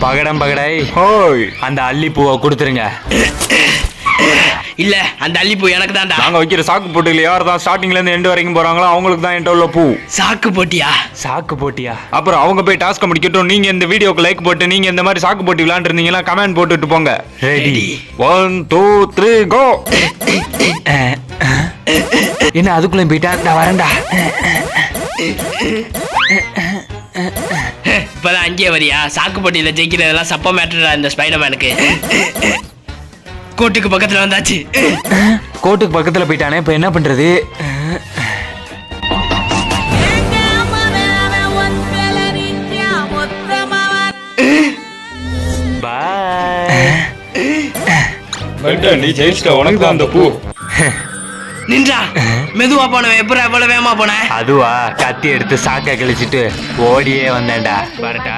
பகடம் பகடாய் ஹோய் அந்த அல்லிப்பூவை கொடுத்துருங்க. இல்ல அந்த அல்லிப்பூ எனக்கு தான்டா. நாங்க வைக்கிற சாக்கு போட்டியில யார் தான் ஸ்டார்டிங்ல இருந்து எண்டு வரைக்கும் போறாங்களோ அவங்களுக்கு தான் என்கிட்ட உள்ள பூ. சாக்கு போட்டியா? சாக்கு போட்டியா? அப்புறம் அவங்க போய் டாஸ்க் முடிக்கட்டும். நீங்க இந்த வீடியோக்கு லைக் போட்டு நீங்க இந்த மாதிரி சாக்கு போட்டி விளையாண்டு இருந்தீங்கன்னா கமெண்ட் போட்டுட்டு போங்க. ரெடி 1 2 3 கோ. என்ன அதுக்குள்ள போயிட்டா? நான் வரேன்டா. இப்பதான் அங்கேயே வரியா? சாக்கு போட்டியில ஜெயிக்கிறதெல்லாம் சப்ப மேட்டரா இந்த ஸ்பைடர்மேனுக்கு. கோட்டுக்கு பக்கத்துல வந்தாச்சு. கோட்டுக்கு பக்கத்துல போயிட்டானே, இப்ப என்ன பண்றது? நீ ஜெயிச்சிட்ட, உனக்கு தான் அந்த பூ. நின்றா. மெதுவா போனவன் எப்பறம் எவ்வளவு வேகமா போன? அதுவா கத்தி எடுத்து சாக்க கழிச்சிட்டு ஓடியே வந்தேன்டா. வரட்டா?